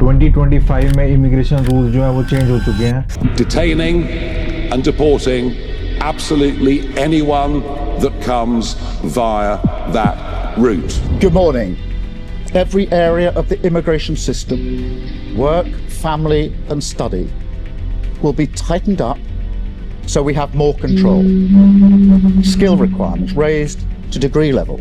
2025 में immigration rules जो है वो चेंज हो चुके हैं। Detaining and deporting absolutely anyone that comes via that route. Good morning. Every area of the immigration system, work, family and study, will be tightened up so we have more control. Skill requirements raised to degree level.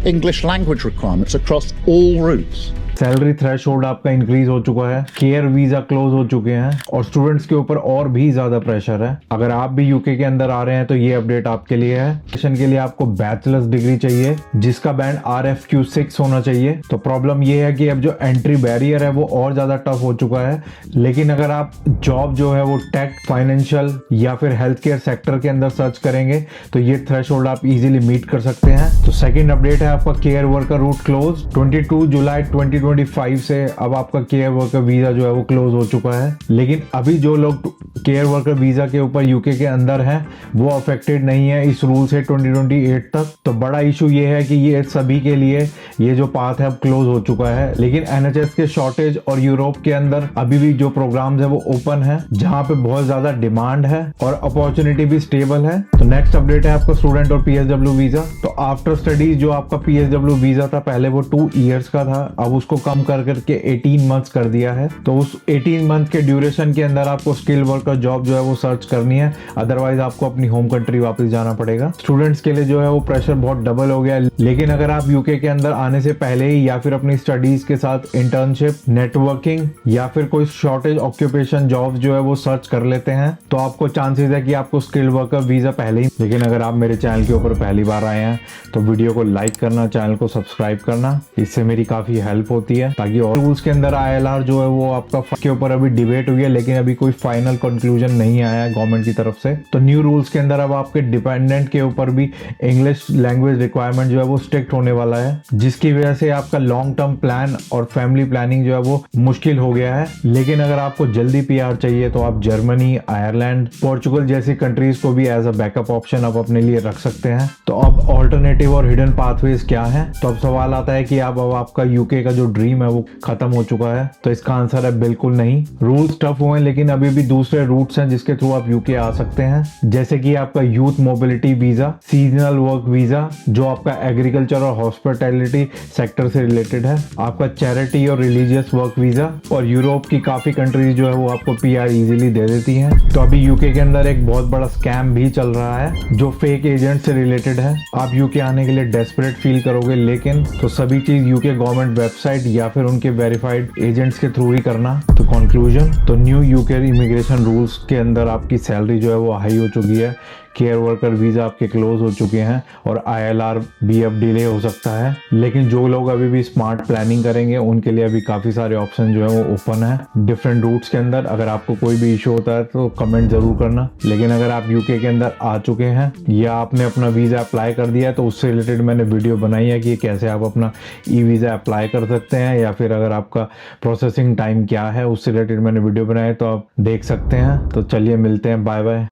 English language requirements across all routes. Salary threshold आपका increase हो चुका है, care visa close हो चुके हैं और students के ऊपर और भी ज्यादा प्रेशर है। अगर आप भी यूके के अंदर आ रहे हैं तो ये अपडेट आपके लिए है। एजुकेशन के लिए आपको बैचलर्स डिग्री चाहिए जिसका बैंड RFQ6 होना चाहिए। तो प्रॉब्लम ये है कि अब जो एंट्री बैरियर है वो और ज्यादा टफ हो चुका है, लेकिन अगर आप जॉब जो है वो टेक, फाइनेंशियल या फिर हेल्थ केयर सेक्टर के अंदर सर्च करेंगे तो ये थ्रेशोल्ड आप इजीली मीट कर सकते हैं। तो सेकेंड अपडेट है आपका केयर वर्कर रूट क्लोज 22 जुलाई 2025 से अब आपका केयर वर्कर वीजा जो है वो क्लोज हो चुका है। लेकिन अभी जो लोग केयर वर्कर वीजा के ऊपर यूके के अंदर हैं वो अफेक्टेड नहीं है इस रूल से 2028 तक। तो बड़ा इशू ये है कि ये सभी के लिए ये जो पाथ है अब क्लोज हो चुका है। लेकिन NHS के शॉर्टेज और यूरोप के अंदर अभी भी जो प्रोग्राम्स है वो ओपन है जहां पे बहुत ज्यादा डिमांड है और अपॉर्चुनिटी भी स्टेबल है। तो नेक्स्ट अपडेट है आपका स्टूडेंट और PSW वीजा। तो आफ्टर स्टडीज जो आपका PSW वीजा था पहले वो 2 इयर्स का था, अब उसको कम कर करके 18 मंथ्स कर दिया है। तो उस 18 मंथ के ड्यूरेशन के अंदर आपको स्किल वर्कर जॉब जो है वो सर्च करनी है, अदरवाइज आपको अपनी होम कंट्री वापस जाना पड़ेगा। स्टूडेंट्स के लिए जो है वो प्रेशर बहुत डबल हो गया। लेकिन अगर आप यूके के अंदर आने से पहले ही या फिर अपनी स्टडीज के साथ इंटर्नशिप, नेटवर्किंग या फिर कोई शॉर्टेज ऑक्यूपेशन जॉब जो है वो सर्च कर लेते हैं तो आपको चांसेस है कि आपको स्किल वर्कर वीजा पहले ही। लेकिन अगर आप मेरे चैनल के ऊपर पहली बार आए हैं तो वीडियो को लाइक करना, चैनल को सब्सक्राइब करना, इससे मेरी काफी हेल्प होती है ताकि और रूल्स के अंदर ILR जो है वो आपका के ऊपर अभी डिबेट हुई है लेकिन अभी कोई फाइनल कंक्लूजन नहीं आया है गवर्नमेंट की तरफ से। तो न्यू रूल्स के अंदर अब आपके डिपेंडेंट के ऊपर भी इंग्लिश लैंग्वेज रिक्वायरमेंट जो है वो स्ट्रिक्ट होने वाला है, जिसकी वजह से आपका लॉन्ग टर्म प्लान और फैमिली प्लानिंग जो है वो मुश्किल हो गया है। लेकिन अगर आपको जल्दी PR चाहिए तो आप जर्मनी, आयरलैंड, पोर्चुगल जैसी कंट्रीज को भी एज अ बैकअप ऑप्शन आप अपने लिए रख सकते हैं। तो अब ऑल्टरनेटिव और हिडन पाथवेज क्या है? तो अब सवाल आता है कि अब आपका यूके का जो ड्रीम है वो खत्म हो चुका है। तो इसका आंसर है बिल्कुल नहीं। रूल्स टफ हुए लेकिन अभी भी दूसरे रूट्स हैं जिसके थ्रू आप यूके आ सकते हैं, जैसे कि आपका youth mobility visa, seasonal work visa जो आपका एग्रीकल्चर और हॉस्पिटैलिटी सेक्टर से रिलेटेड है, आपका चैरिटी और रिलीजियस वर्क वीजा, और यूरोप की काफी कंट्रीज जो है वो आपको PR इजीली दे देती हैं। तो अभी यूके के अंदर एक बहुत बड़ा स्कैम भी चल रहा है जो फेक एजेंट से रिलेटेड है। आप यूके आने के लिए डेस्परेट फील करोगे लेकिन तो सभी चीज यूके गवर्नमेंट वेबसाइट या फिर उनके वेरीफाइड एजेंट्स के थ्रू ही करना। तो कंक्लूजन, तो न्यू यूके इमिग्रेशन रूल्स के अंदर आपकी सैलरी जो है वो हाई हो चुकी है, केयर वर्कर वीजा आपके क्लोज हो चुके हैं और ILR भी अब डिले हो सकता है। लेकिन जो लोग अभी भी स्मार्ट प्लानिंग करेंगे उनके लिए अभी काफी सारे ऑप्शन जो है वो ओपन है डिफरेंट रूट्स के अंदर। अगर आपको कोई भी इशू होता है तो कमेंट जरूर करना। लेकिन अगर आप यूके के अंदर आ चुके हैं या आपने अपना वीजा अप्लाई कर दिया है तो उससे रिलेटेड मैंने वीडियो बनाई है कि कैसे आप अपना वीजा अप्लाई कर सकते हैं, या फिर अगर आपका प्रोसेसिंग टाइम क्या है उससे रिलेटेड मैंने वीडियो बनाया है तो आप देख सकते हैं। तो चलिए मिलते हैं, बाय बाय।